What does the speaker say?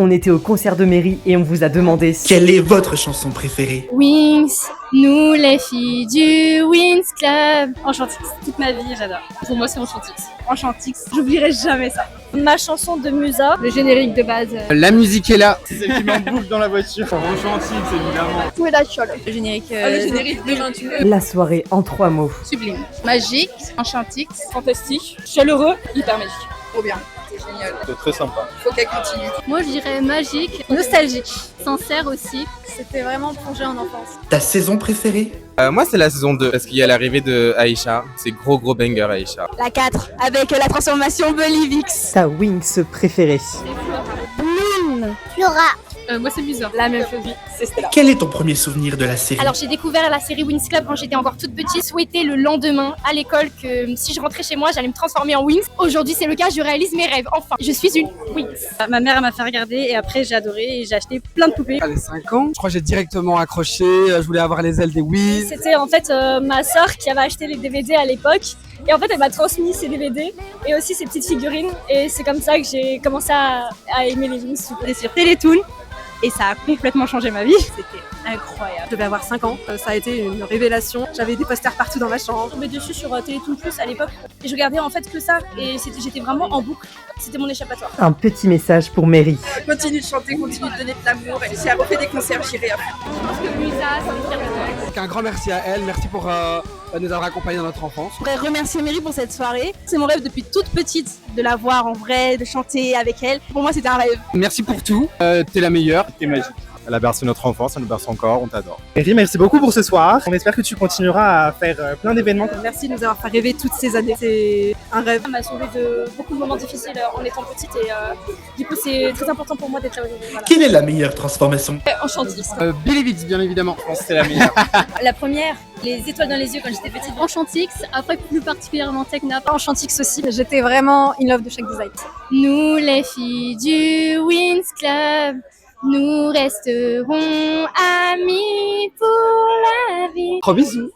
On était au concert de Mary et on vous a demandé Quelle est votre chanson préférée? Wings, nous les filles du Wings Club. Enchantix, toute ma vie j'adore. Pour moi c'est Enchantix. Enchantix, j'oublierai jamais ça. Ma chanson de Musa, Le générique de base. La musique est là. C'est celle qui m'en bouffe dans la voiture. Enchantix évidemment. Où est la chole? Le générique. Le générique de 28. la soirée en 3 mots. Sublime. Magique, Enchantix, fantastique, chaleureux, hyper magique. Trop bien. C'est génial. C'est très sympa. Faut qu'elle continue. Moi, je dirais magique, Nostalgique. sincère aussi. C'était vraiment plongé en enfance. Ta saison préférée? Moi, c'est la saison 2 parce qu'il y a l'arrivée de Aïcha. C'est gros banger Aïcha. La 4, avec la transformation Bolivix. Ta Wings préférée. Moi c'est Musa. La même chose, c'est Stella. Quel est ton premier souvenir de la série? Alors, j'ai découvert la série Wings Club quand j'étais encore toute petite. Souhaité le lendemain à l'école que si je rentrais chez moi, j'allais me transformer en Wings. Aujourd'hui, c'est le cas, je réalise mes rêves. Enfin, je suis une Wings. Ma mère elle m'a fait regarder et après j'ai adoré et j'ai acheté plein de poupées. À les 5 ans, je crois que j'ai directement accroché. Je voulais avoir les ailes des Wiz. C'était en fait ma sœur qui avait acheté les DVD à l'époque. Et en fait, elle m'a transmis ses DVD et aussi ses petites figurines. Et c'est comme ça que j'ai commencé à aimer les Wings. C'était sur Télétoon et ça a complètement changé ma vie. C'était incroyable. Je devais avoir 5 ans, ça a été une révélation. J'avais des posters partout dans ma chambre. Je tombais dessus sur Télétoon Plus à l'époque et je regardais en fait que ça. Et j'étais vraiment en boucle. C'était mon échappatoire. Un petit message pour Mary. Continue de chanter, continue de donner de l'amour. Et si elle refait des concerts, j'irai après. Je pense que Musa, ça me tire de Donc, un grand merci à elle. Merci pour nous avoir accompagnés dans notre enfance. Je voudrais remercier Mary pour cette soirée. C'est mon rêve depuis toute petite de la voir en vrai, de chanter avec elle. Pour moi, c'était un rêve. Merci pour tout. T'es la meilleure. T'es magique. Elle a bercé notre enfance, elle nous berce encore, on t'adore. Mary, merci beaucoup pour ce soir. On espère que tu continueras à faire plein d'événements. Merci de nous avoir fait rêver toutes ces années. C'est un rêve. Ça m'a sauvé de beaucoup de moments difficiles en étant petite et du coup c'est très important pour moi d'être là aujourd'hui. Voilà. Quelle est la meilleure transformation? Enchantix. Billy Vitz, bien évidemment. Je pense que c'est la meilleure. La première, les étoiles dans les yeux quand j'étais petite. Enchantix, après plus particulièrement Technap. Enchantix aussi. J'étais vraiment in love de chaque design. Nous les filles du Wings Club, nous resterons amis pour la vie. Gros bisous.